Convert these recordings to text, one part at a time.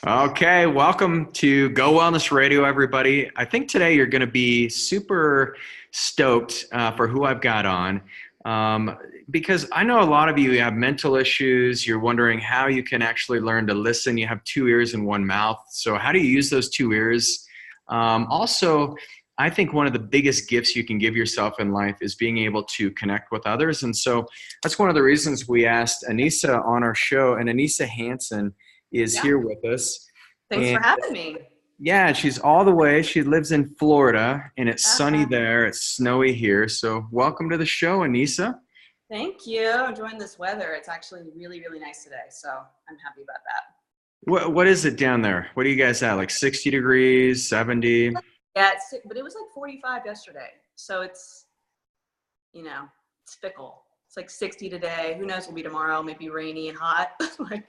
Okay, welcome to Go Wellness Radio, everybody. I think today you're going to be super stoked for who I've got on because I know a lot of you have mental issues. You're wondering how you can actually learn to listen. You have two ears and one mouth. So, how do you use those two ears? Also, I think one of the biggest gifts you can give yourself in life is being able to connect with others. And so that's one of the reasons we asked Aniesa on our show, and Aniesa Hanson is Yeah, here with us. thanks And for having me. yeah, she's all the way. She lives in Florida and it's sunny Uh-huh. there. It's snowy here. So welcome to the show, Anissa. Thank you. Enjoying this weather. It's actually really, really nice today, so I'm happy about that. What is it down there? What are you guys at? Like 60 degrees, 70? Yeah, but it was like 45 yesterday, so it's fickle. It's like 60 today. Who knows? Will be tomorrow. Maybe rainy and hot. Like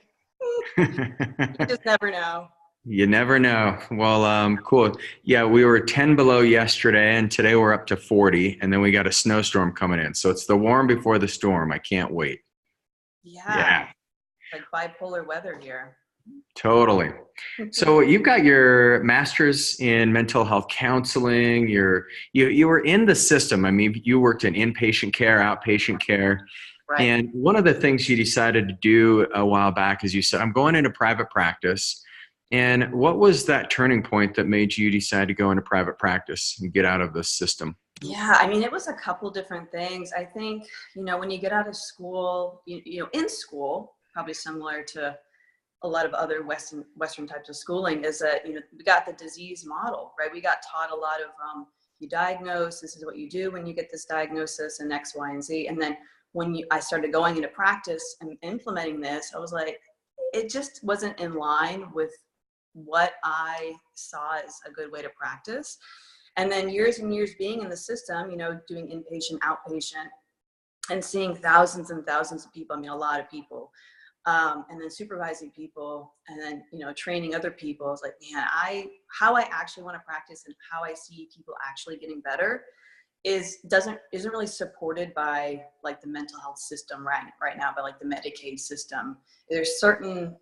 you just never know. You never know. Well, cool. Yeah, we were 10 below yesterday and today we're up to 40 and then we got a snowstorm coming in. So it's the warm before the storm. I can't wait. Yeah, Yeah. like bipolar weather here. Totally. So you've got your master's in mental health counseling. You were in the system. I mean, you worked in inpatient care, outpatient care. Right. And one of the things you decided to do a while back is you said, I'm going into private practice. And what was that turning point that made you decide to go into private practice and get out of the system? Yeah, I mean, it was a couple different things. I think, when you get out of school, in school, probably similar to a lot of other Western types of schooling, is that, we got the disease model, right? We got taught a lot of, you diagnose, this is what you do when you get this diagnosis and X, Y, and Z. And then when I started going into practice and implementing this, I was like, it just wasn't in line with what I saw as a good way to practice. And then years and years being in the system, doing inpatient, outpatient, and seeing thousands and thousands of people, I mean, a lot of people, and then supervising people, and then, training other people. It's like, man, how I actually want to practice and how I see people actually getting better isn't really supported by like the mental health system right now, by like the Medicaid system. There's certain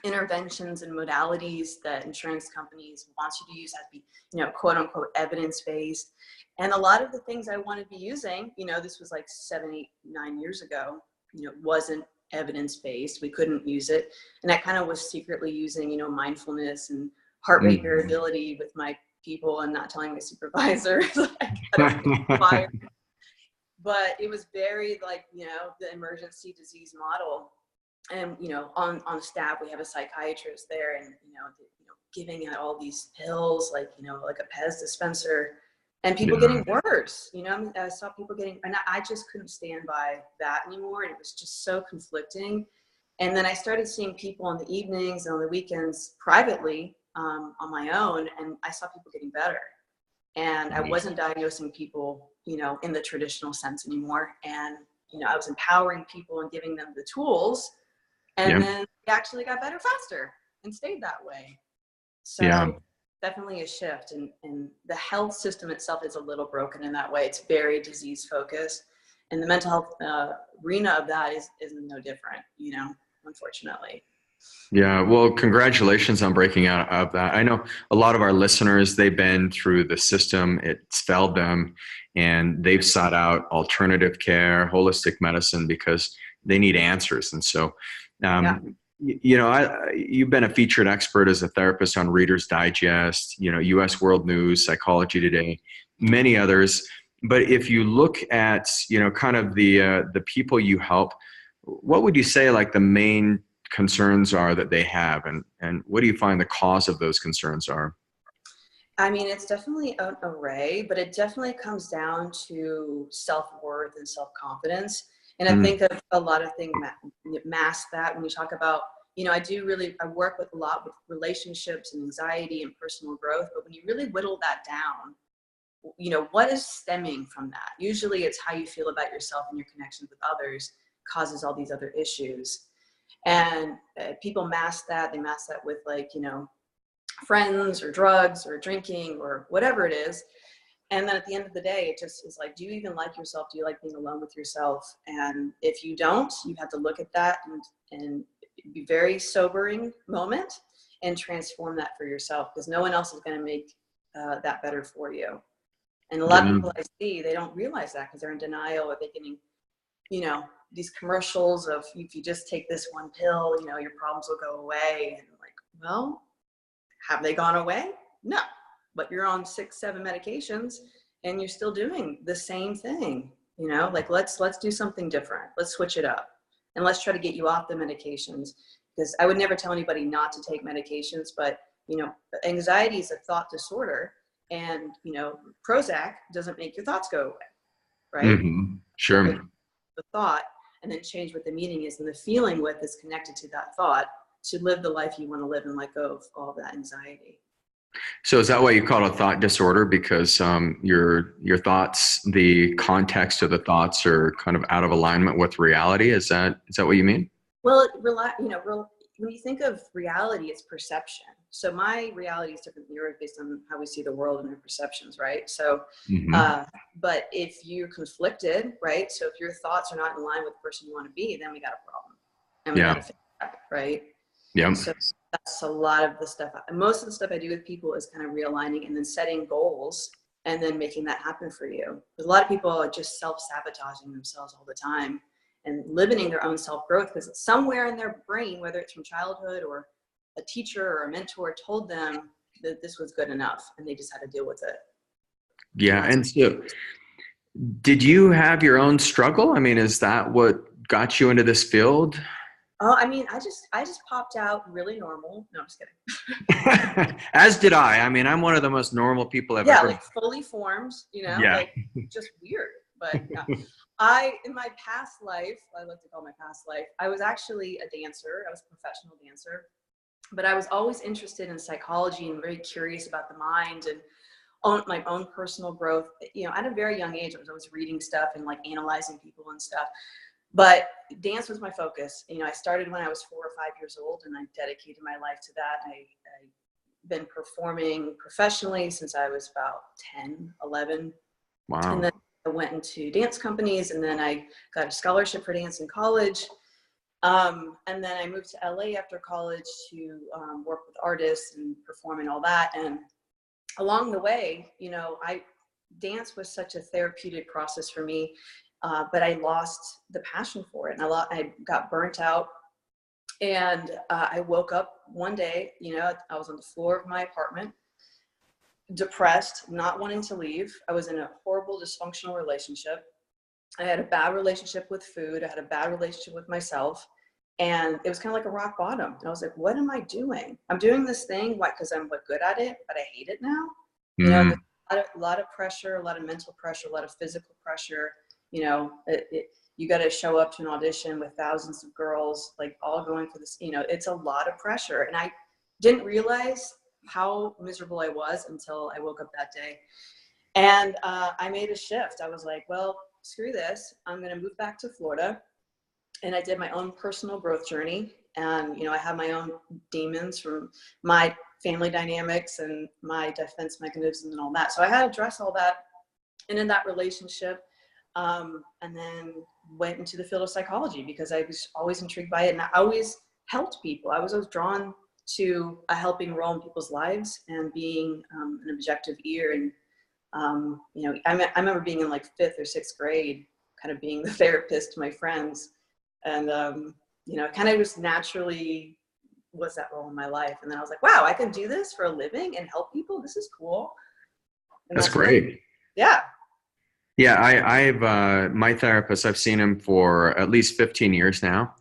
interventions and modalities that insurance companies want you to use have to be, quote unquote, evidence-based. And a lot of the things I want to be using, this was like 7, 8, 9 years ago, wasn't evidence-based. We couldn't use it. And I kind of was secretly using, mindfulness and heart rate variability with my people and not telling my supervisor. I got fired. But it was very like, the emergency disease model. And, on staff, we have a psychiatrist there and, giving out all these pills, like, like a Pez dispenser, and people getting worse, I saw people getting, and I just couldn't stand by that anymore. And it was just so conflicting. And then I started seeing people in the evenings and on the weekends privately, on my own, and I saw people getting better. And I wasn't diagnosing people, in the traditional sense anymore. And, I was empowering people and giving them the tools. And then it actually got better faster and stayed that way. So definitely a shift. And the health system itself is a little broken in that way. It's very disease focused. And the mental health arena of that is no different, unfortunately. Yeah, well, congratulations on breaking out of that. I know a lot of our listeners, they've been through the system, it's failed them, and they've sought out alternative care, holistic medicine, because they need answers. And so, you've been a featured expert as a therapist on Reader's Digest, U.S. World News, Psychology Today, many others. But if you look at, kind of the people you help, what would you say like the main concerns are that they have, and what do you find the cause of those concerns are? I mean, it's definitely an array, but it definitely comes down to self-worth and self-confidence. And I think that a lot of things mask that when you talk about, I work with a lot with relationships and anxiety and personal growth, but when you really whittle that down, what is stemming from that? Usually it's how you feel about yourself and your connections with others causes all these other issues. And people mask that. They mask that with like, friends or drugs or drinking or whatever it is. And then at the end of the day, it just is like, do you even like yourself? Do you like being alone with yourself? And if you don't, you have to look at that and be very sobering moment. and transform that for yourself, because no one else is going to make that better for you. And a lot of people I see, they don't realize that because they're in denial, or they're getting, you know, these commercials of, if you just take this one pill, you know, your problems will go away. And like, well, have they gone away? No, but you're on 6, 7 medications and you're still doing the same thing. You know, like, let's do something different. Let's switch it up, and let's try to get you off the medications, because I would never tell anybody not to take medications, but, you know, anxiety is a thought disorder, and, you know, Prozac doesn't make your thoughts go away, right? Mm-hmm. Sure. The thought, and then change what the meaning is, and the feeling with is connected to that thought, to live the life you want to live and let go of all that anxiety. So is that why you call it a thought disorder? Because your thoughts, the context of the thoughts are kind of out of alignment with reality. Is that what you mean? Well, when you think of reality, it's perception. So my reality is different than yours based on how we see the world and our perceptions, right? So, but if you're conflicted, right? So if your thoughts are not in line with the person you want to be, then we got a problem, and we got to fix that, right? Yeah. So that's a lot of the stuff. Most of the stuff I do with people is kind of realigning and then setting goals and then making that happen for you. Because a lot of people are just self-sabotaging themselves all the time and limiting their own self-growth, because somewhere in their brain, whether it's from childhood or a teacher or a mentor told them that this was good enough, and they just had to deal with it. Yeah. And so did you have your own struggle? I mean, is that what got you into this field? Oh, I mean, I just popped out really normal. No, I'm just kidding. As did I. I mean, I'm one of the most normal people I've ever. Like fully formed, you know, Yeah. like just weird. But yeah. In my past life, I like to call my past life, I was actually a dancer. I was a professional dancer, but I was always interested in psychology and very curious about the mind and my own personal growth. You know, at a very young age, I was always reading stuff and like analyzing people and stuff. But dance was my focus. You know, I started when I was 4 or 5 years old, and I dedicated my life to that. I've been performing professionally since I was about 10, 11. Wow. And then I went into dance companies, and then I got a scholarship for dance in college. And then I moved to LA after college to work with artists and perform and all that. And along the way, you know, dance was such a therapeutic process for me. But I lost the passion for it, and I got burnt out. And I woke up one day, you know, I was on the floor of my apartment, depressed, not wanting to leave. I was in a horrible dysfunctional relationship. I had a bad relationship with food. I had a bad relationship with myself. And it was kind of like a rock bottom. And I was like, what am I doing? I'm doing this thing, why? Because I'm good at it, but I hate it now. You know, a lot of pressure, a lot of mental pressure, a lot of physical pressure. You know, you got to show up to an audition with thousands of girls, like all going for this, you know, it's a lot of pressure. And I didn't realize how miserable I was until I woke up that day. And I made a shift. I was like, well, screw this. I'm going to move back to Florida. And I did my own personal growth journey. And, you know, I have my own demons from my family dynamics and my defense mechanisms and all that. So I had to address all that. And in that relationship, and then went into the field of psychology because I was always intrigued by it, and I always helped people. I was always drawn to a helping role in people's lives and being an objective ear. And you know, I remember being in like 5th or 6th grade, kind of being the therapist to my friends, and you know, it kind of just naturally was that role in my life. And then I was like, wow, I can do this for a living and help people. This is cool. And that's great. Yeah. Yeah, I've my therapist, I've seen him for at least 15 years now.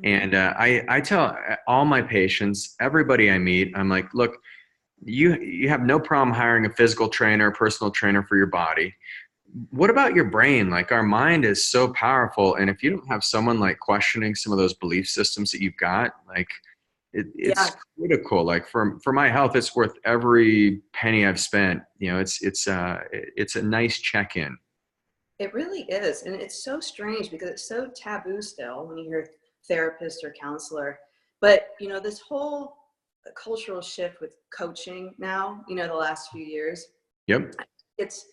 And I tell all my patients, everybody I meet, I'm like, look, you have no problem hiring a physical trainer, personal trainer for your body. What about your brain? Like, our mind is so powerful. And if you don't have someone like questioning some of those belief systems that you've got, like it's critical. Like for my health, it's worth every penny I've spent. You know, it's a nice check-in. It really is. And it's so strange because it's so taboo still when you hear therapist or counselor. But, you know, this whole cultural shift with coaching now, you know, the last few years, it's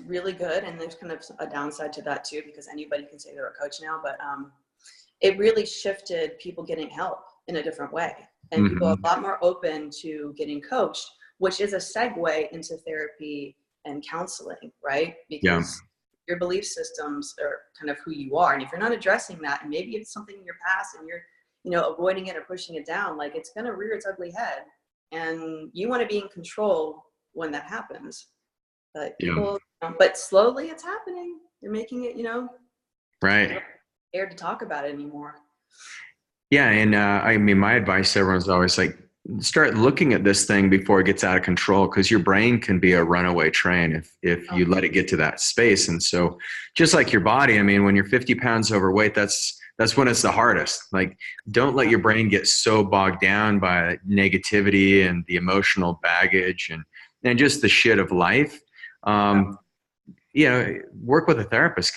really good. And there's kind of a downside to that too, because anybody can say they're a coach now. But it really shifted people getting help in a different way. And people are a lot more open to getting coached, which is a segue into therapy and counseling, right? Yeah. Because your belief systems are kind of who you are. And if you're not addressing that, and maybe it's something in your past and you're, avoiding it or pushing it down, like it's going to rear its ugly head. And you want to be in control when that happens. But people, but slowly it's happening. They're making it, Right. scared to talk about it anymore. Yeah. And I mean, my advice to everyone's always like, start looking at this thing before it gets out of control, because your brain can be a runaway train if you let it get to that space. And so just like your body, I mean, when you're 50 pounds overweight, that's when it's the hardest. Like, don't let your brain get so bogged down by negativity and the emotional baggage and just the shit of life. Work with a therapist,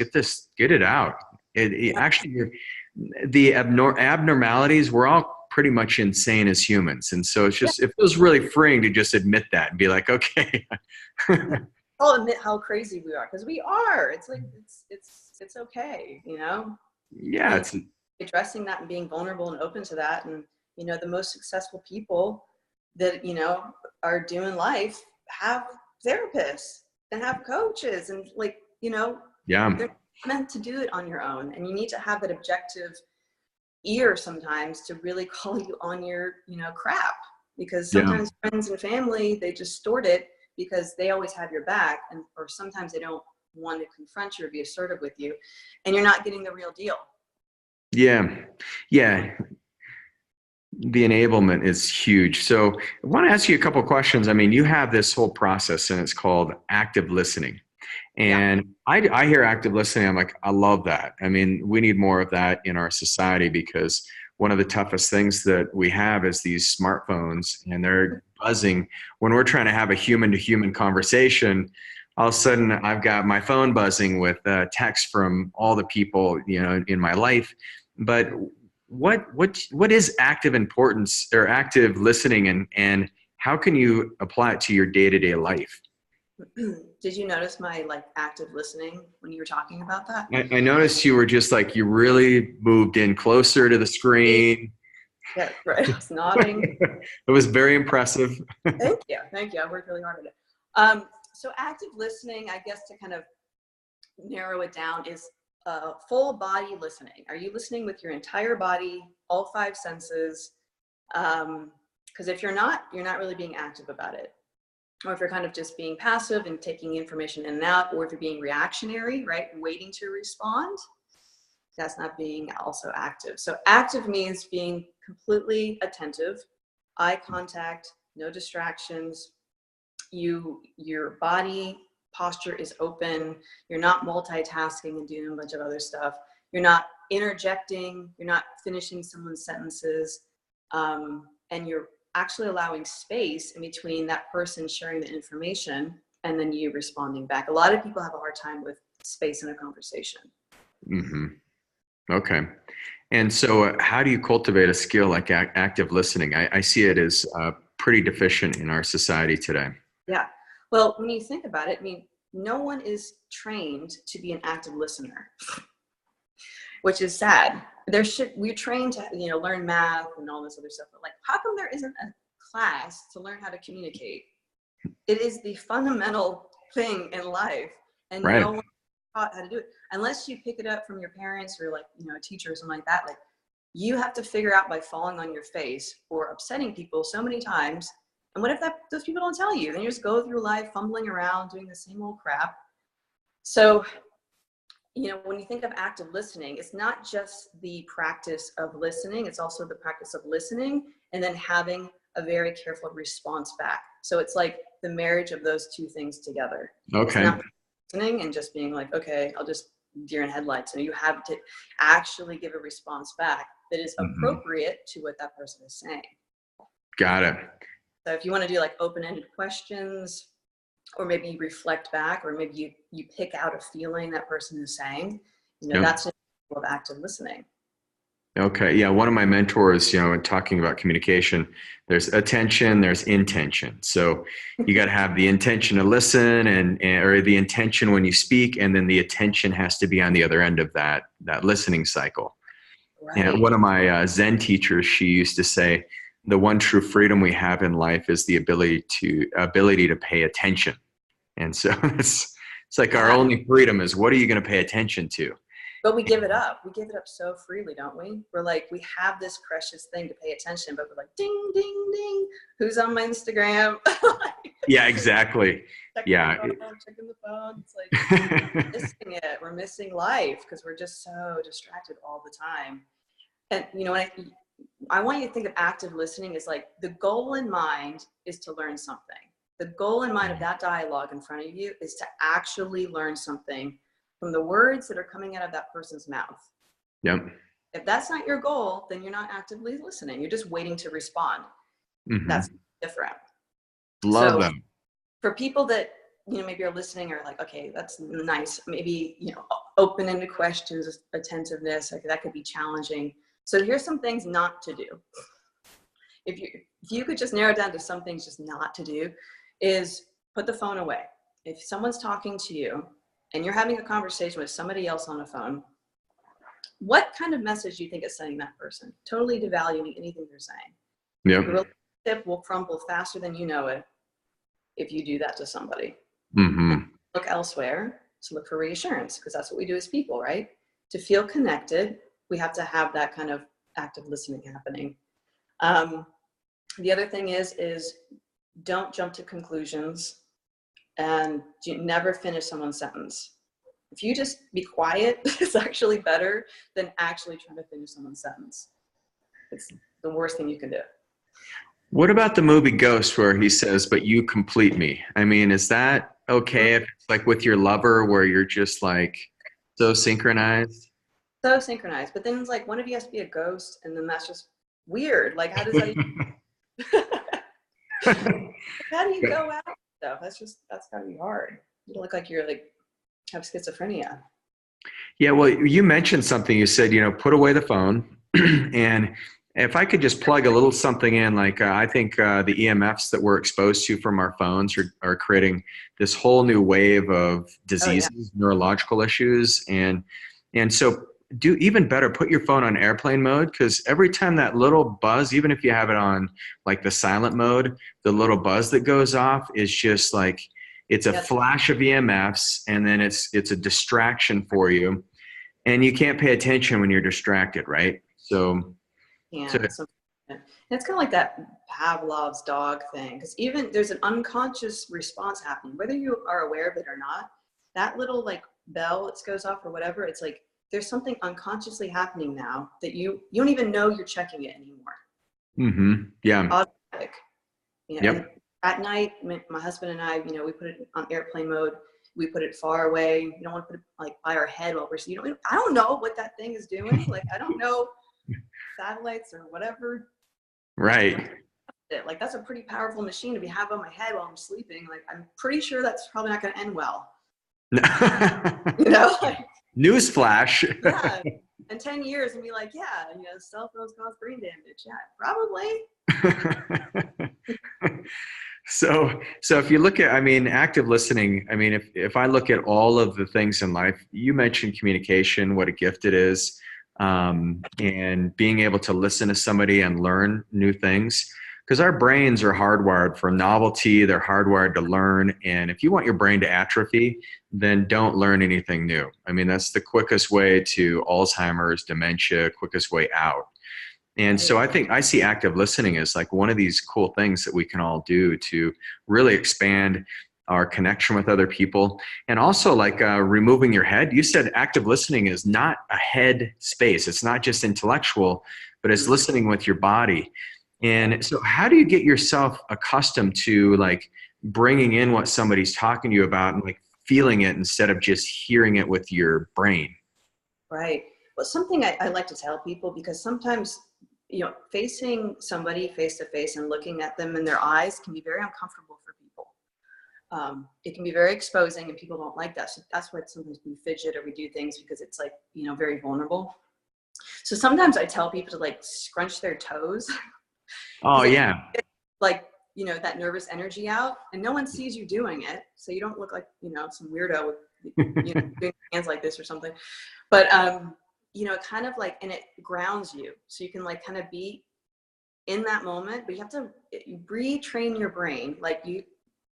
get it out. Actually, the abnormalities, we're all pretty much insane as humans. And so it feels really freeing to just admit that and be like, okay. I'll admit how crazy we are, because we are. It's like, it's okay, Yeah. It's addressing that and being vulnerable and open to that. And, the most successful people that, are doing life have therapists and have coaches and they're meant to do it on your own. And you need to have that objective ear sometimes to really call you on your, crap, because sometimes friends and family, they just distort it because they always have your back, or sometimes they don't want to confront you or be assertive with you, and you're not getting the real deal. Yeah. The enablement is huge. So I want to ask you a couple of questions. I mean, you have this whole process and it's called active listening. And I hear active listening. I'm like, I love that. I mean, we need more of that in our society, because one of the toughest things that we have is these smartphones, and they're buzzing. When we're trying to have a human to human conversation, all of a sudden I've got my phone buzzing with texts from all the people, in my life. But what is active importance or active listening, and how can you apply it to your day-to-day life? Did you notice my active listening when you were talking about that? I noticed you were just you really moved in closer to the screen. Yeah, right. I was nodding. It was very impressive. Thank you. I worked really hard at it. So active listening, I guess, to kind of narrow it down, is full body listening. Are you listening with your entire body, all 5 senses? Because if you're not really being active about it. Or if you're kind of just being passive and taking information in and out, or if you're being reactionary, right, waiting to respond, that's not being also active. So active means being completely attentive, eye contact, no distractions. Your body posture is open. You're not multitasking and doing a bunch of other stuff. You're not interjecting. You're not finishing someone's sentences. And you're actually allowing space in between that person sharing the information and then you responding back. A lot of people have a hard time with space in a conversation. Okay. And so how do you cultivate a skill like active listening? I see it as pretty deficient in our society today. Yeah. Well, when you think about it, I mean, no one is trained to be an active listener, which is sad. We're trained to, learn math and all this other stuff, but how come there isn't a class to learn how to communicate? It is the fundamental thing in life, and no one taught how to do it unless you pick it up from your parents or a teacher or something like that. You have to figure out by falling on your face or upsetting people so many times. And what if those people don't tell you? Then you just go through life fumbling around doing the same old crap. So when you think of active listening, it's not just the practice of listening, it's also the practice of listening and then having a very careful response back. So it's like the marriage of those two things together. Okay. It's not listening and just being okay, I'll just deer in headlights. So you have to actually give a response back that is appropriate to what that person is saying. Got it. So if you want to do open-ended questions, or maybe you reflect back, or maybe you pick out a feeling that person is saying, that's an example of active listening. Okay. Yeah. One of my mentors, in talking about communication, there's attention, there's intention. So you got to have the intention to listen or the intention when you speak, and then the attention has to be on the other end of that listening cycle. And Right. one of my Zen teachers, she used to say, the one true freedom we have in life is the ability to pay attention. And so it's like our Yeah. only freedom is, what are you going to pay attention to? But we give it up. We give it up so freely, don't we? We're like, we have this precious thing to pay attention, but we're like, ding, ding, ding. Who's on my Instagram? Yeah, exactly. checking the Yeah. phone, checking the phone. It's like missing it. We're missing life because we're just so distracted all the time. And I want you to think of active listening as like the goal in mind is to learn something. The goal in mind of that dialogue in front of you is to actually learn something from the words that are coming out of that person's mouth. Yep. If that's not your goal, then you're not actively listening. You're just waiting to respond. Mm-hmm. That's different. Love So them. for people that, maybe are listening or like, okay, that's nice. Maybe, open-ended questions, attentiveness, like that could be challenging. So here's some things not to do. If you could just narrow it down to some things just not to do, is put the phone away. If someone's talking to you and you're having a conversation with somebody else on the phone, what kind of message do you think it's sending that person? Totally devaluing anything they're saying. Yep. The relationship will crumble faster than you know it if you do that to somebody. Mm-hmm. Look elsewhere to look for reassurance, because that's what we do as people, right? To feel connected, we have to have that kind of active listening happening. The other thing is don't jump to conclusions and never finish someone's sentence. If you just be quiet, it's actually better than actually trying to finish someone's sentence. It's the worst thing you can do. What about the movie Ghost where he says, "But you complete me"? I mean, is that okay if it's like with your lover where you're just like so synchronized? So synchronized. But then it's like one of you has to be a ghost, and then that's just weird. Like, how does that how do you go out and stuff? That's gotta be hard. You look like you're like have schizophrenia. Yeah, well, you mentioned something. You said, put away the phone. And if I could just plug a little something in, like I think the EMFs that we're exposed to from our phones are creating this whole new wave of Oh yeah. diseases, neurological issues. And so do even better, put your phone on airplane mode, because every time that little buzz, even if you have it on like the silent mode, the little buzz that goes off is just like, it's a flash of EMFs, and then it's a distraction for you, and you can't pay attention when you're distracted, right? So It's kind of like that Pavlov's dog thing, because even there's an unconscious response happening, whether you are aware of it or not. That little like bell that goes off or whatever, it's like there's something unconsciously happening now that you don't even know you're checking it anymore. Mm-hmm. Yeah. Automatic. Yep. And at night, my husband and I, we put it on airplane mode. We put it far away. You don't want to put it like by our head while we're, I don't know what that thing is doing. Like, I don't know satellites or whatever. Right. Like, that's a pretty powerful machine to be have on my head while I'm sleeping. Like, I'm pretty sure that's probably not going to end well. Like, Newsflash. Yeah. In 10 years and be like, yeah, cell phones cause brain damage. Yeah, probably. So if you look at, active listening, if I look at all of the things in life, you mentioned communication, what a gift it is, and being able to listen to somebody and learn new things, because our brains are hardwired for novelty. They're hardwired to learn. And if you want your brain to atrophy, then don't learn anything new. That's the quickest way to Alzheimer's, dementia, quickest way out. And so I think I see active listening as like one of these cool things that we can all do to really expand our connection with other people. And also like removing your head. You said active listening is not a head space. It's not just intellectual, but it's listening with your body. And so how do you get yourself accustomed to like bringing in what somebody's talking to you about and like feeling it instead of just hearing it with your brain? Right. Well, something I like to tell people, because sometimes, facing somebody face to face and looking at them in their eyes can be very uncomfortable for people. It can be very exposing, and people don't like that. So that's why sometimes we fidget or we do things, because it's like, very vulnerable. So sometimes I tell people to like scrunch their toes. Oh, yeah. Like, that nervous energy out, and no one sees you doing it. So you don't look like, some weirdo with, doing hands like this or something. But you know, kind of like, and it grounds you. So you can like kind of be in that moment, but you have to retrain your brain, like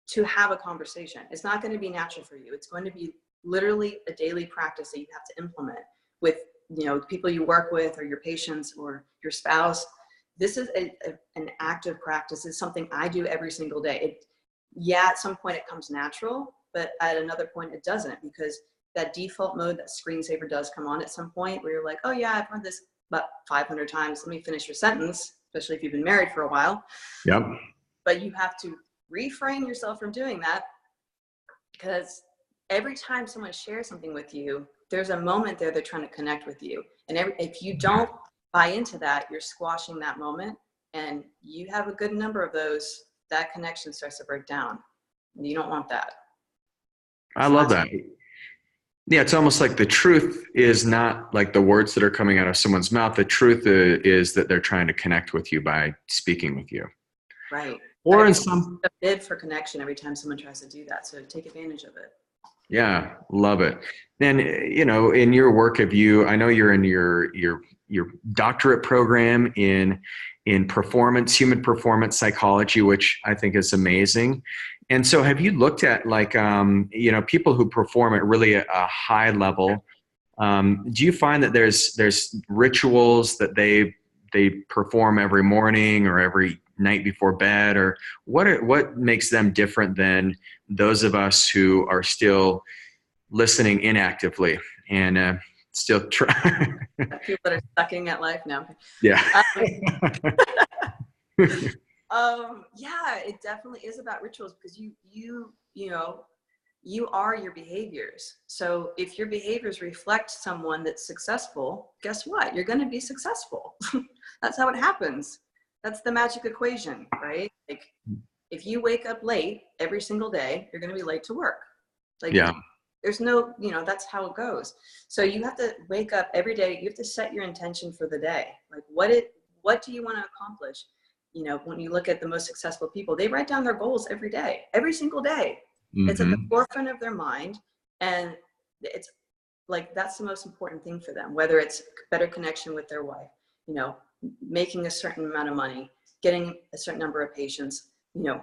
to have a conversation. It's not going to be natural for you. It's going to be literally a daily practice that you have to implement with, you know, people you work with or your patients or your spouse. This is an active practice. It's something I do every single day. Yeah, at some point it comes natural, but at another point it doesn't, because that default mode, that screensaver does come on at some point where you're like, oh yeah, I've heard this about 500 times. Let me finish your sentence, especially if you've been married for a while. Yep. But you have to refrain yourself from doing that, because every time someone shares something with you, there's a moment there they're trying to connect with you. And if you don't buy into that, you're squashing that moment. And you have a good number of those, that connection starts to break down. You don't want that. I love that. Yeah, it's almost like the truth is not like the words that are coming out of someone's mouth. The truth is that they're trying to connect with you by speaking with you. Right. Or in some a bid for connection every time someone tries to do that. So take advantage of it. Yeah, love it. And you know, in your work, I know you're in your doctorate program in human performance psychology, which I think is amazing. And so have you looked at like you know, people who perform at really a high level? Do you find that there's rituals that they perform every morning or every night before bed, or what makes them different than those of us who are still listening inactively and still try? People that are sucking at life now. Yeah. Yeah, it definitely is about rituals, because you know, you are your behaviors. So if your behaviors reflect someone that's successful, guess what? You're going to be successful. That's how it happens. That's the magic equation, right? Like if you wake up late every single day, you're going to be late to work. Like Yeah. there's no, you know, that's how it goes. So you have to wake up every day. You have to set your intention for the day. Like what do you want to accomplish? You know, when you look at the most successful people, they write down their goals every day, every single day. Mm-hmm. It's at the forefront of their mind. And it's like, that's the most important thing for them, whether it's better connection with their wife, you know, making a certain amount of money, getting a certain number of patients, you know,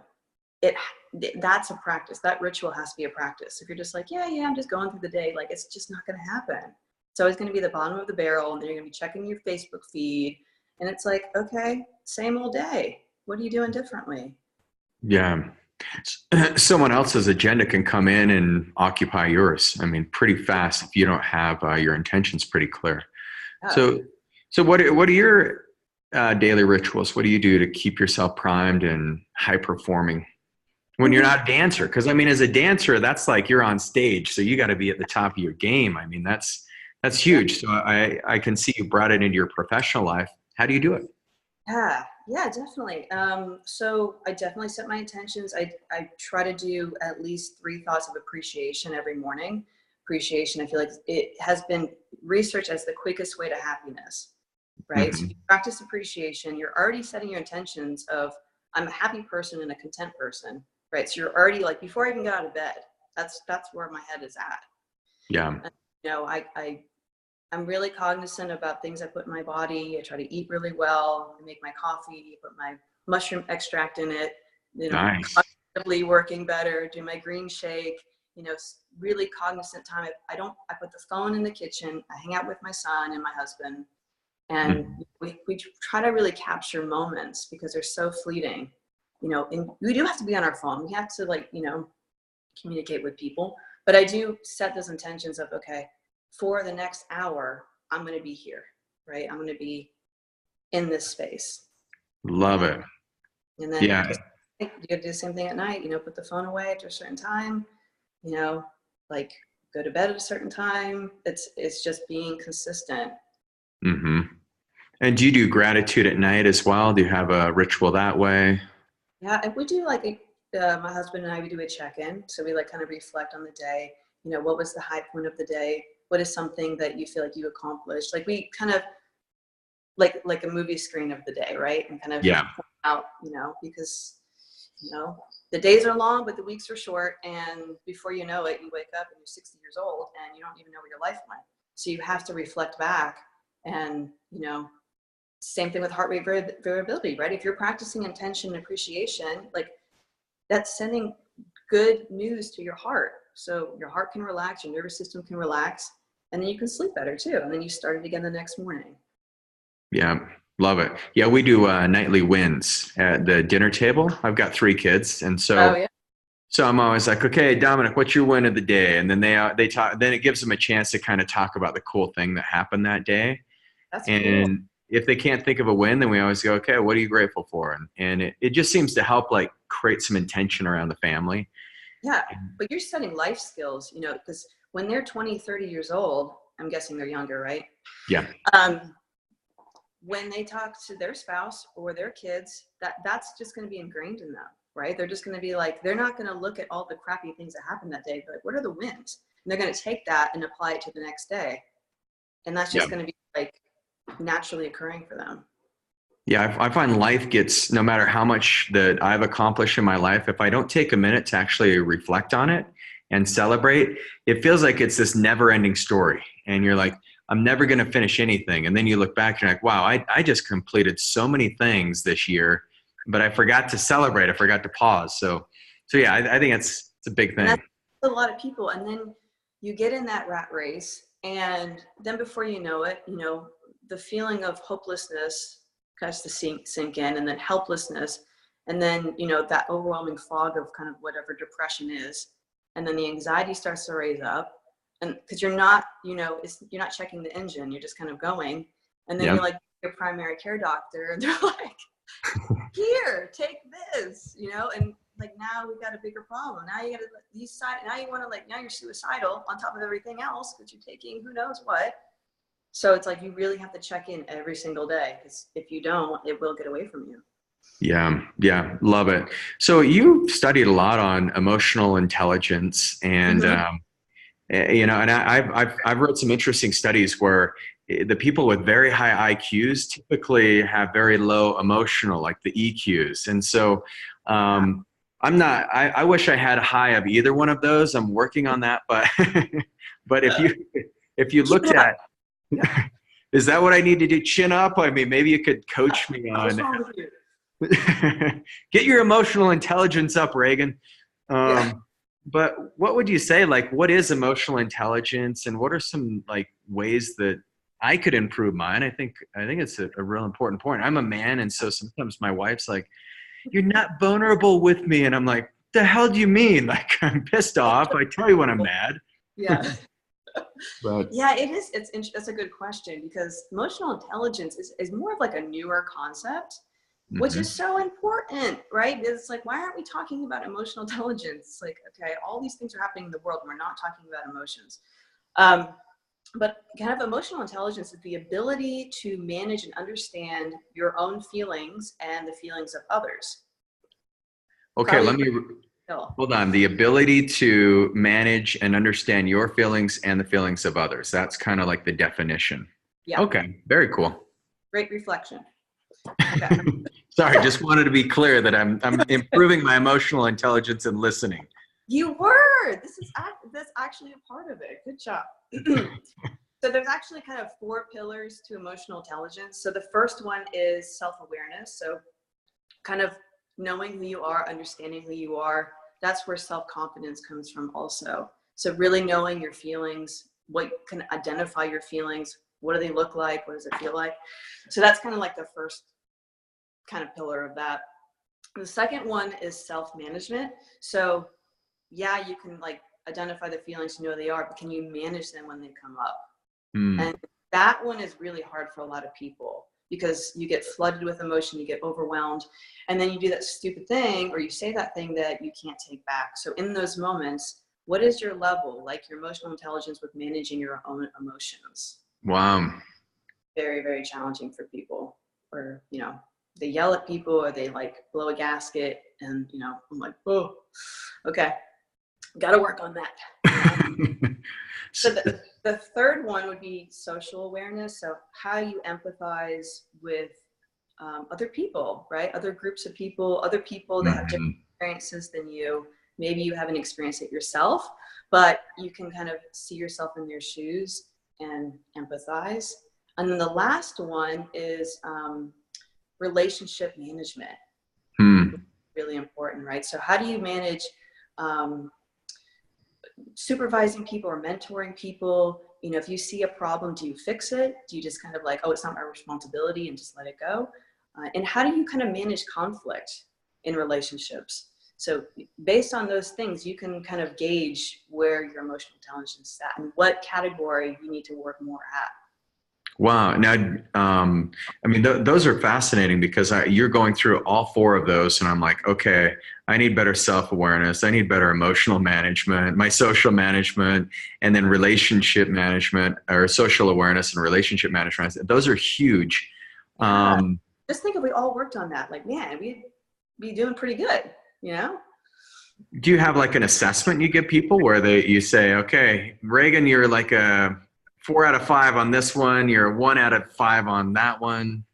that's a practice. That ritual has to be a practice. If you're just like, yeah, I'm just going through the day, like, it's just not going to happen. It's always going to be the bottom of the barrel, and then you're going to be checking your Facebook feed. And it's like, okay, same old day. What are you doing differently? Yeah. Someone else's agenda can come in and occupy yours. I mean, pretty fast if you don't have your intentions pretty clear. Yeah. So what are your daily rituals? What do you do to keep yourself primed and high performing when you're not a dancer? Because I mean, as a dancer, that's like you're on stage, so you got to be at the top of your game. I mean, that's huge. So I can see you brought it into your professional life. How do you do it? Yeah, definitely. So I definitely set my intentions. I try to do at least 3 thoughts of appreciation every morning. Appreciation, I feel like it has been researched as the quickest way to happiness, right? Mm-hmm. So you practice appreciation, you're already setting your intentions of, I'm a happy person and a content person, right? So you're already like, before I even get out of bed, that's where my head is at. Yeah. And, you know, I'm really cognizant about things I put in my body. I try to eat really well. I make my coffee, put my mushroom extract in it, you know, Nice. cognitively working better, do my green shake, you know, really cognizant time. I put the phone in the kitchen. I hang out with my son and my husband. And we try to really capture moments because they're so fleeting, you know, and we do have to be on our phone. We have to, like, you know, communicate with people, but I do set those intentions of, okay, for the next hour, I'm going to be here, right? I'm going to be in this space. Love it. And then Yeah. you got to do the same thing at night, you know, put the phone away after a certain time, you know, like go to bed at a certain time. It's just being consistent. Mm-hmm. And do you do gratitude at night as well? Do you have a ritual that way? Yeah, and we do like my husband and I, we do a check-in. So we like kind of reflect on the day, you know, what was the high point of the day? What is something that you feel like you accomplished? Like we kind of like a movie screen of the day, right? And kind of Yeah. point out, you know, because, you know, the days are long, but the weeks are short. And before you know it, you wake up and you're 60 years old and you don't even know where your life went. So you have to reflect back and, same thing with heart rate variability, right? If you're practicing intention and appreciation, like that's sending good news to your heart. So your heart can relax, your nervous system can relax, and then you can sleep better too. And then you start it again the next morning. Yeah, love it. Yeah, we do nightly wins at the dinner table. I've got 3 kids, and Oh so yeah. so I'm always like, okay, Dominic, what's your win of the day? And then they talk. Then it gives them a chance to kind of talk about the cool thing that happened that day. That's cool. And if they can't think of a win, then we always go, okay, what are you grateful for? And it just seems to help like create some intention around the family. Yeah, but you're setting life skills, because when they're 20, 30 years old, I'm guessing they're younger, right? Yeah. When they talk to their spouse or their kids, that's just going to be ingrained in them, right? They're just going to be like, they're not going to look at all the crappy things that happened that day, but like, what are the wins? And they're going to take that and apply it to the next day. And that's just Yeah. going to be like naturally occurring for them. Yeah, I find life gets, no matter how much that I've accomplished in my life, if I don't take a minute to actually reflect on it and celebrate, it feels like it's this never ending story. And you're like, I'm never going to finish anything. And then you look back and you're like, wow, I just completed so many things this year, but I forgot to celebrate. I forgot to pause. So yeah, I think it's a big And thing. that's a lot of people. And then you get in that rat race, and then before you know it, the feeling of hopelessness starts to sink in, and then helplessness, and then that overwhelming fog of kind of whatever depression is, and then the anxiety starts to raise up, and because you're not you're not checking the engine, you're just kind of going, and then Yeah. you're like your primary care doctor, and they're like, here, take this, and like now we've got a bigger problem. Now you got to now you want to now you're suicidal on top of everything else because you're taking who knows what. So it's like you really have to check in every single day, because if you don't, it will get away from you. Yeah, love it. So you studied a lot on emotional intelligence, and Mm-hmm. and I've read some interesting studies where the people with very high IQs typically have very low emotional, like the EQs, and so I'm not. I wish I had a high of either one of those. I'm working on that, but but if you Keep looked it up. at, Yeah. is that what I need to do? Chin up? I mean, maybe you could coach me What's on wrong with you? get your emotional intelligence up, Reagan. Yeah. But what would you say? Like, what is emotional intelligence, and what are some like ways that I could improve mine? I think it's a real important point. I'm a man, and so sometimes my wife's like, "You're not vulnerable with me," and I'm like, "The hell do you mean?" Like, I'm pissed off. I tell you when I'm mad. Yeah. But Yeah, it is. That's a good question, because emotional intelligence is more of like a newer concept, which is mhm. so important, right? It's like, why aren't we talking about emotional intelligence? It's like, okay, all these things are happening in the world, and we're not talking about emotions. Um, but kind of emotional intelligence is the ability to manage and understand your own feelings and the feelings of others. Okay, Probably let me skill. hold on. The ability to manage and understand your feelings and the feelings of others. That's kind of like the definition. Yeah, Okay, very cool. great reflection. Okay. Sorry, just wanted to be clear that I'm improving my emotional intelligence and listening. You were. That's actually a part of it. Good job. So there's actually kind of 4 pillars to emotional intelligence. So the first one is self-awareness. So kind of knowing who you are, understanding who you are. That's where self-confidence comes from also. So really knowing your feelings, what can identify your feelings, what do they look like, what does it feel like? So that's kind of like the first kind of pillar of that. The second one is self-management. So yeah, you can like identify the feelings, you know they are, but can you manage them when they come up? Hmm. And that one is really hard for a lot of people, because you get flooded with emotion, you get overwhelmed, and then you do that stupid thing, or you say that thing that you can't take back. So in those moments, what is your level, like your emotional intelligence with managing your own emotions? Wow. Very, very challenging for people. Or, they yell at people, or they like blow a gasket, and, I'm like, oh, okay, got to work on that. So the third one would be social awareness. So how you empathize with other people, right? Other groups of people, other people that have different Mhm. experiences than you. Maybe you haven't experienced it yourself, but you can kind of see yourself in their shoes and empathize. And then the last one is relationship management. Really important, right? So how do you manage supervising people or mentoring people? You know, if you see a problem, do you fix it? Do you just kind of like, oh, it's not my responsibility and just let it go? And how do you kind of manage conflict in relationships? So based on those things, you can kind of gauge where your emotional intelligence is at and what category you need to work more at. Wow. Now, I mean, those are fascinating because you're going through all four of those, and I'm like, okay, I need better self-awareness. I need better emotional management, my social management, and then relationship management, or social awareness and relationship management. Those are huge. Yeah. Just think if we all worked on that, like, man, we'd be doing pretty good, you know? Do you have like an assessment you give people where you say, okay, Reagan, you're like a 4 out of 5 on this one, you're a 1 out of 5 on that one?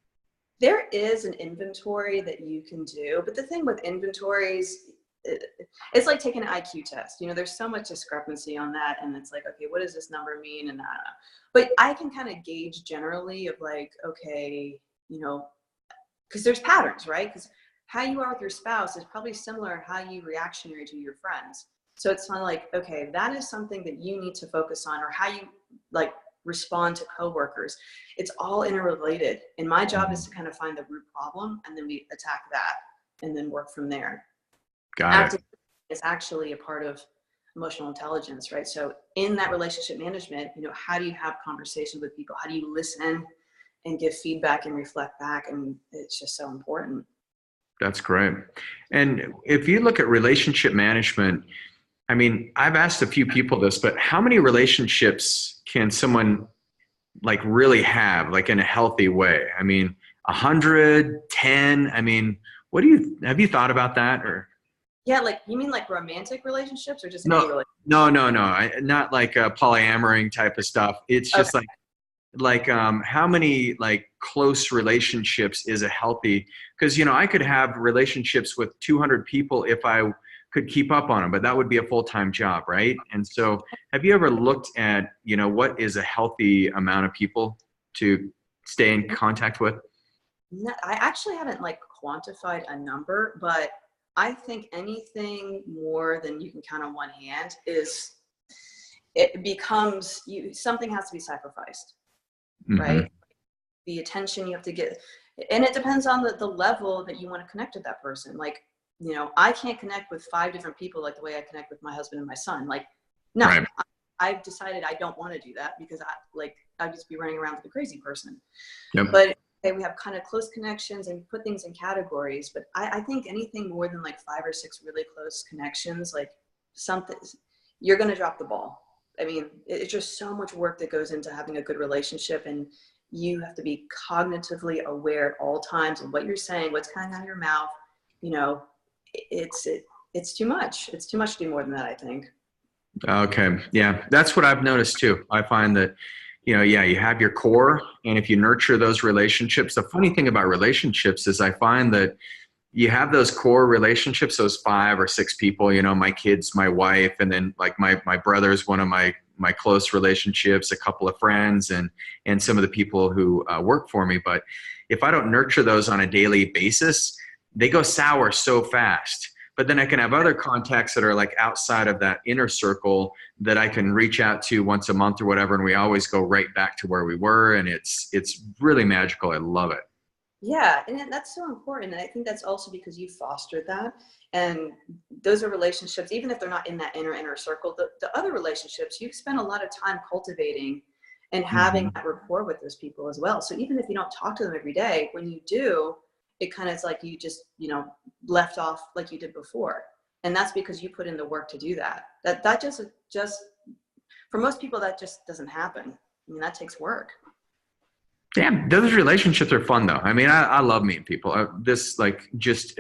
There is an inventory that you can do, but the thing with inventories, it's like taking an IQ test. You know, there's so much discrepancy on that, and it's like, okay, what does this number mean? And but I can kind of gauge generally of like, okay, you know, because there's patterns, right? Because how you are with your spouse is probably similar how you reactionary to your friends. So it's kind of like, okay, that is something that you need to focus on, or how you like respond to coworkers. It's all interrelated. And my job is to kind of find the root problem, and then we attack that and then work from there. Got it. Is actually a part of emotional intelligence, right? So in that relationship management, you know, how do you have conversations with people? How do you listen and give feedback and reflect back? And it's just so important. That's great. And if you look at relationship management, I mean, I've asked a few people this, but how many relationships can someone like really have, like in a healthy way? I mean, 100, 10? I mean, have you thought about that? Or Yeah, like you mean like romantic relationships or just any no, relationship? no, no, no. Not like polyamoring type of stuff. It's just Okay. how many like close relationships is a healthy? Because I could have relationships with 200 people if I could keep up on them, but that would be a full-time job, right? And so have you ever looked at what is a healthy amount of people to stay in contact with? No, I actually haven't like quantified a number, but I think anything more than you can count on one hand is, it becomes something has to be sacrificed, Mm-hmm. right? The attention you have to get, and it depends on the level that you want to connect with that person. Like, I can't connect with 5 different people like the way I connect with my husband and my son. Like, no, Right. I've decided I don't want to do that, because I'd just be running around with a crazy person. Yep. But okay, we have kind of close connections and put things in categories. But I think anything more than like 5 or 6 really close connections, like something, you're going to drop the ball. I mean, it's just so much work that goes into having a good relationship, and you have to be cognitively aware at all times of what you're saying, what's coming out of your mouth. It's too much. It's too much to do more than that, I think. Okay. Yeah, that's what I've noticed too. I find that, yeah, you have your core, and if you nurture those relationships, the funny thing about relationships is I find that you have those core relationships, those 5 or 6 people, my kids, my wife, and then like my brother's one of my close relationships, a couple of friends, and some of the people who work for me. But if I don't nurture those on a daily basis, they go sour so fast. But then I can have other contacts that are like outside of that inner circle that I can reach out to once a month or whatever, and we always go right back to where we were, and it's really magical. I love it. Yeah, and that's so important. And I think that's also because you fostered that. And those are relationships, even if they're not in that inner circle, the other relationships, you've spent a lot of time cultivating and having that rapport with those people as well. So even if you don't talk to them every day, when you do, it kind of is like you just, left off like you did before. And that's because you put in the work to do that. That just for most people, that just doesn't happen. I mean, that takes work. Yeah, those relationships are fun though. I mean, I love meeting people. This like just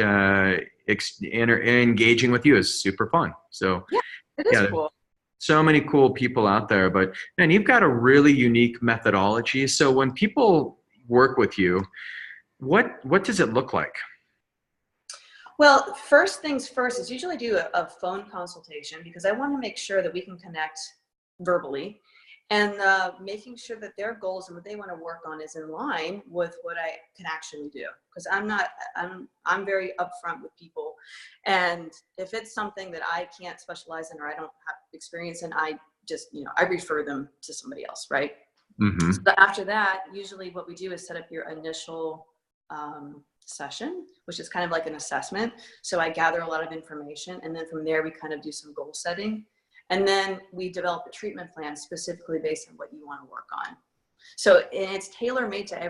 engaging with you is super fun. So Yeah, it is yeah, cool. so many cool people out there. But man, you've got a really unique methodology. So when people work with you, what does it look like? Well, first things first is usually do a phone consultation, because I want to make sure that we can connect verbally. and making sure that their goals and what they want to work on is in line with what I can actually do. Because I'm very upfront with people, and if it's something that I can't specialize in or I don't have experience in, I just, I refer them to somebody else, right? Mm-hmm. So after that, usually what we do is set up your initial session, which is kind of like an assessment. So I gather a lot of information, and then from there we kind of do some goal setting. And then we develop a treatment plan specifically based on what you want to work on. So it's tailor made to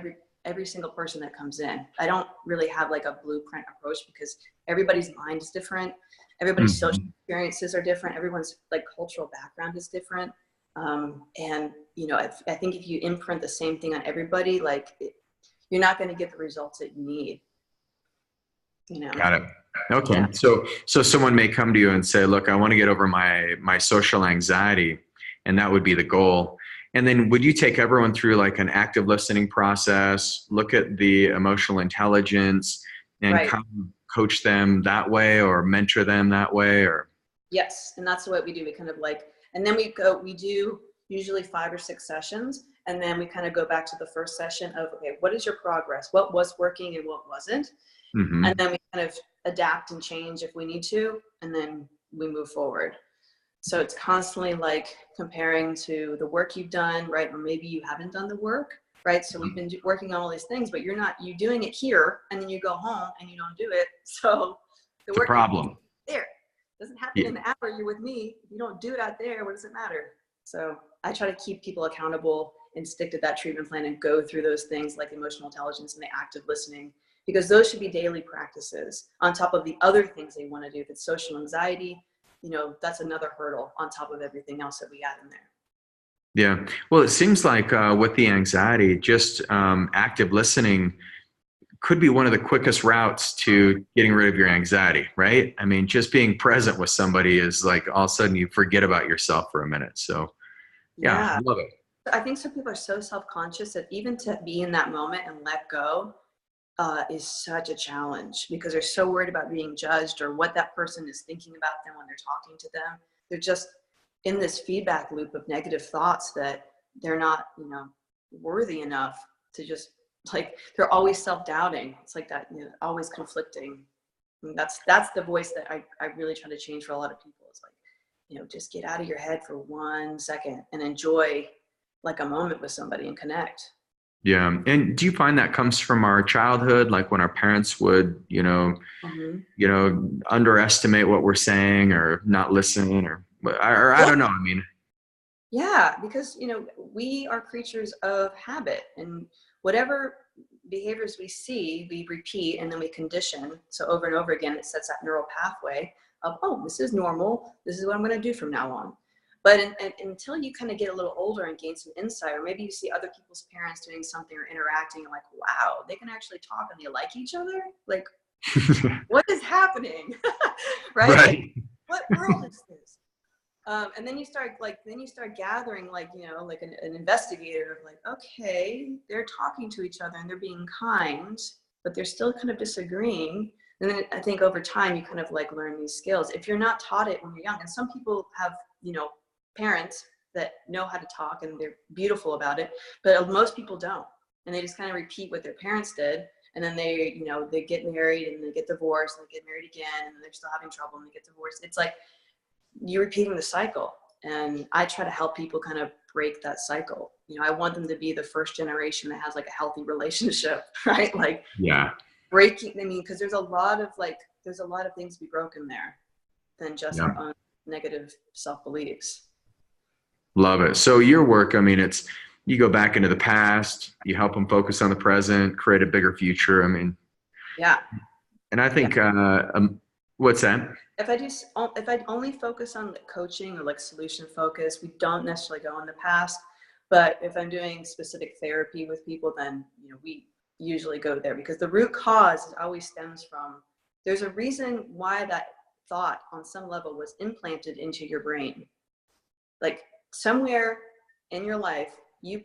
every single person that comes in. I don't really have like a blueprint approach because everybody's mind is different. Everybody's social experiences are different. Everyone's like cultural background is different. And I think if you imprint the same thing on everybody, you're not going to get the results that you need. Got it. Okay. Yeah. So someone may come to you and say, look, I want to get over my social anxiety, and that would be the goal. And then would you take everyone through like an active listening process, look at the emotional intelligence, and Right. kind of coach them that way or mentor them that way? Or Yes. And that's what we do. We kind of and then we do usually 5 or 6 sessions. And then we kind of go back to the first session of, okay, what is your progress? What was working and what wasn't? Mm-hmm. And then we kind of adapt and change if we need to, and then we move forward. So it's constantly like comparing to the work you've done, right? Or maybe you haven't done the work, right? So we've been working on all these things, but you're doing it here, and then you go home and you don't do it. So the It's a work problem. there doesn't happen in the hour you're with me. If you don't do it out there, what does it matter? So I try to keep people accountable and stick to that treatment plan and go through those things like emotional intelligence and the active listening, because those should be daily practices on top of the other things they want to do. If it's social anxiety, that's another hurdle on top of everything else that we add in there. Yeah. Well, it seems like with the anxiety, just active listening could be one of the quickest routes to getting rid of your anxiety, right? I mean, just being present with somebody is like all of a sudden you forget about yourself for a minute. So yeah, I love it. I think some people are so self-conscious that even to be in that moment and let go is such a challenge, because they're so worried about being judged or what that person is thinking about them when they're talking to them. They're just in this feedback loop of negative thoughts that they're not, worthy enough to just they're always self-doubting. It's like that, always conflicting. And that's the voice that I really try to change for a lot of people. It's like, just get out of your head for 1 second and enjoy like a moment with somebody and connect. Yeah. And do you find that comes from our childhood, like when our parents would, underestimate what we're saying or not listen or I don't know. I mean, yeah, because, we are creatures of habit, and whatever behaviors we see, we repeat and then we condition. So over and over again, it sets that neural pathway of, oh, this is normal. This is what I'm going to do from now on. But until you kind of get a little older and gain some insight, or maybe you see other people's parents doing something or interacting and like, wow, they can actually talk and they like each other. Like, what is happening? Right? Right. Like, what world is this? And then you start gathering like an investigator, like, okay, they're talking to each other and they're being kind, but they're still kind of disagreeing. And then I think over time you kind of like learn these skills if you're not taught it when you're young. And some people have, parents that know how to talk and they're beautiful about it, but most people don't. And they just kind of repeat what their parents did. And then they, they get married and they get divorced and they get married again and they're still having trouble and they get divorced. It's like you're repeating the cycle. And I try to help people kind of break that cycle. I want them to be the first generation that has like a healthy relationship, right? Like, yeah, breaking, because there's a lot of things to be broken there than just our own negative self-beliefs. Love it. So your work, I mean, you go back into the past, you help them focus on the present, create a bigger future. I mean, yeah. And I think, what's that? If I only focus on the coaching or like solution focus, we don't necessarily go in the past. But if I'm doing specific therapy with people, then we usually go there, because the root cause always stems from, there's a reason why that thought on some level was implanted into your brain. Like somewhere in your life, you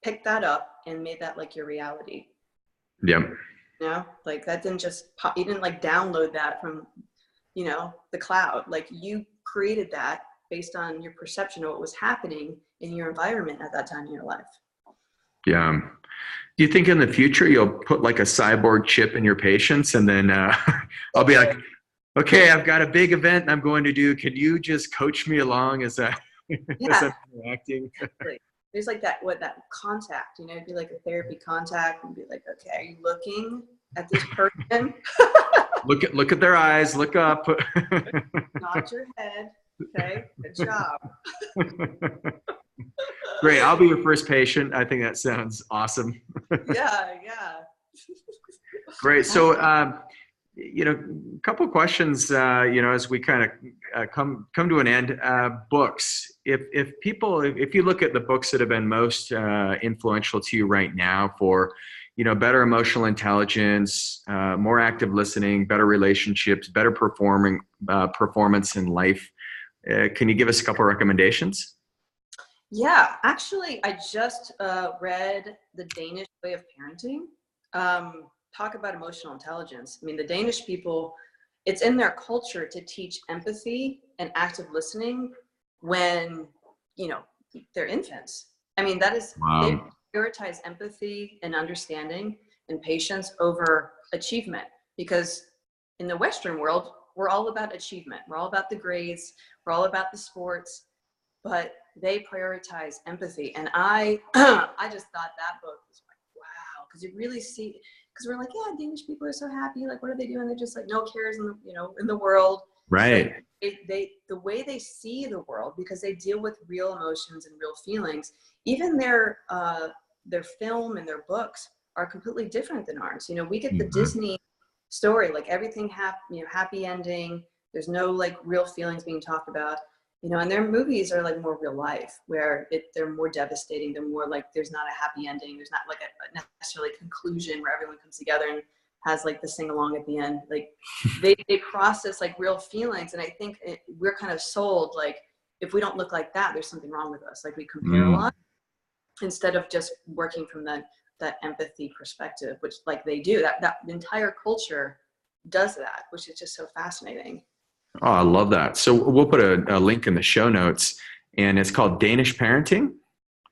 picked that up and made that like your reality. Yep. Like that didn't just pop, you didn't like download that from, the cloud. Like you created that based on your perception of what was happening in your environment at that time in your life. Yeah. Do you think in the future you'll put like a cyborg chip in your patients, and then I'll be like, okay, I've got a big event I'm going to do. Can you just coach me along as I as I'm Yeah, interacting? exactly. There's like that contact, it'd be like a therapy contact and be like, okay, are you looking at this person? Look at their eyes. Look up. Nod your head. Okay, good job. Great. I'll be your first patient. I think that sounds awesome. Yeah. Great. So, a couple of questions, as we kind of come to an end. Books. If you look at the books that have been most influential to you right now for, better emotional intelligence, more active listening, better relationships, better performance in life, can you give us a couple of recommendations? Yeah, actually, I just read The Danish Way of Parenting. Talk about emotional intelligence. I mean, the Danish people, it's in their culture to teach empathy and active listening when, they're infants. I mean, they Wow. prioritize empathy and understanding and patience over achievement, because in the Western world, we're all about achievement. We're all about the grades. We're all about the sports, but they prioritize empathy. And I just thought that book was like, wow, because you really see, because we're like, yeah, Danish people are so happy. Like, what are they doing? They're just like no cares in the world. Right. But the way they see the world, because they deal with real emotions and real feelings, even their film and their books are completely different than ours. We get the Disney story, like everything happy ending. There's no like real feelings being talked about. And their movies are like more real life, where they're more devastating. They're more like, there's not a happy ending. There's not like a necessarily conclusion where everyone comes together and has like the sing along at the end. Like they process like real feelings. And I think we're kind of sold, like, if we don't look like that, there's something wrong with us. Like we compare a lot instead of just working from that empathy perspective, which like they do, that entire culture does that, which is just so fascinating. Oh, I love that. So we'll put a link in the show notes, and it's called Danish Parenting.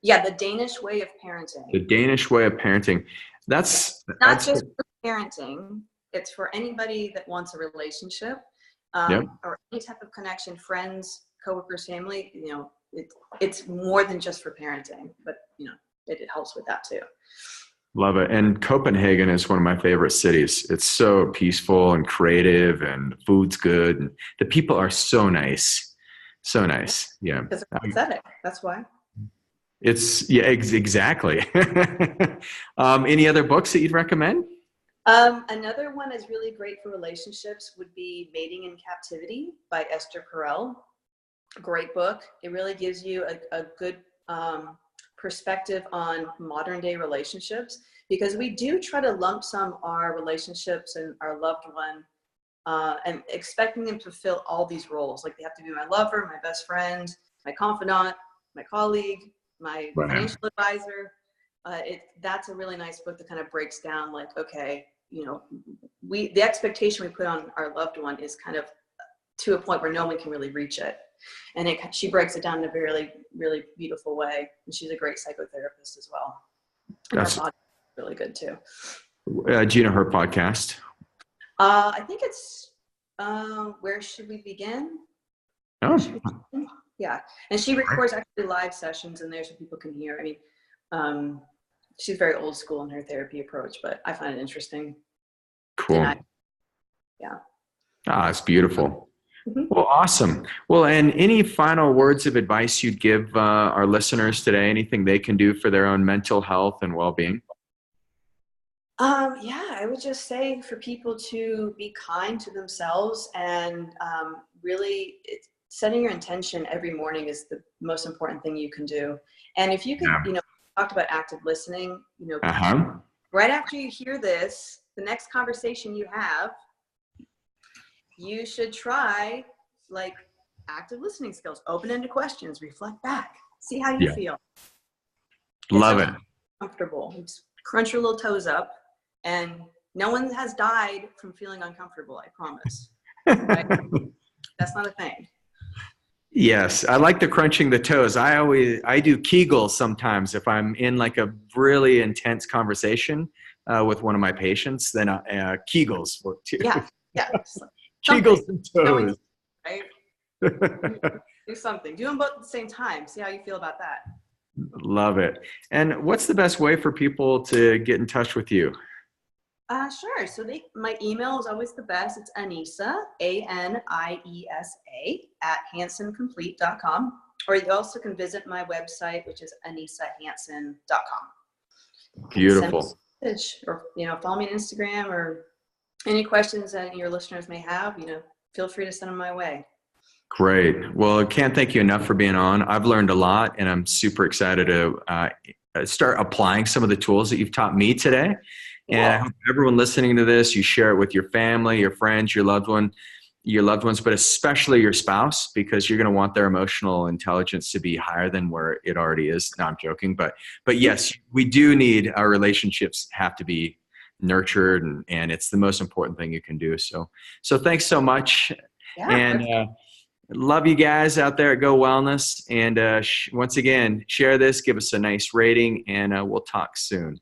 Yeah, The Danish Way of Parenting. The Danish Way of Parenting. That's just for parenting. It's for anybody that wants a relationship, Yep. or any type of connection, friends, coworkers, family. It's more than just for parenting, but it helps with that too. Love it. And Copenhagen is one of my favorite cities. It's so peaceful and creative, and the food's good, and the people are so nice. So nice. Yeah. Because it's aesthetic. That's why. Exactly. Any other books that you'd recommend? Another one is really great for relationships would be Mating in Captivity by Esther Perel. Great book. It really gives you a good perspective on modern day relationships, because we do try to lump sum our relationships and our loved one and expecting them to fill all these roles. Like they have to be my lover, my best friend, my confidant, my colleague, my financial advisor. That's a really nice book that kind of breaks down like, okay, the expectation we put on our loved one is kind of to a point where no one can really reach it. And she breaks it down in a really, really beautiful way. And she's a great psychotherapist as well. And her podcast is really good too. Do you know her podcast? I think it's Where Should We Begin? Oh. Yeah. And she records actually live sessions in there so people can hear. I mean, she's very old school in her therapy approach, but I find it interesting. Cool. Yeah. It's beautiful. Well, awesome. Well, and any final words of advice you'd give our listeners today? Anything they can do for their own mental health and well-being? Yeah, I would just say for people to be kind to themselves, and really setting your intention every morning is the most important thing you can do. And if you could, talked about active listening, right after you hear this, the next conversation you have, you should try like active listening skills, open-ended questions, reflect back, see how you feel. Love it. Comfortable. Just crunch your little toes up, and no one has died from feeling uncomfortable, I promise. Right? That's not a thing. Yes, I like the crunching the toes. I do Kegels sometimes if I'm in like a really intense conversation with one of my patients. Then Kegels work too. Yeah, yeah, something. Kegels and Showing, toes. right? Do something. Do them both at the same time. See how you feel about that. Love it. And what's the best way for people to get in touch with you? Sure. So my email is always the best. It's Aniesa, Aniesa, at hansoncomplete.com. Or you also can visit my website, which is aniesahanson.com. And send me Beautiful. a message, or follow me on Instagram, or any questions that your listeners may have. Feel free to send them my way. Great. Well, I can't thank you enough for being on. I've learned a lot, and I'm super excited to start applying some of the tools that you've taught me today. And I Cool. hope everyone listening to this, you share it with your family, your friends, your loved ones, but especially your spouse, because you're going to want their emotional intelligence to be higher than where it already is. No, I'm joking, but yes, we do need our relationships have to be nurtured, and it's the most important thing you can do. So thanks so much, Yeah. and love you guys out there at Go Wellness. And once again, share this, give us a nice rating, and we'll talk soon.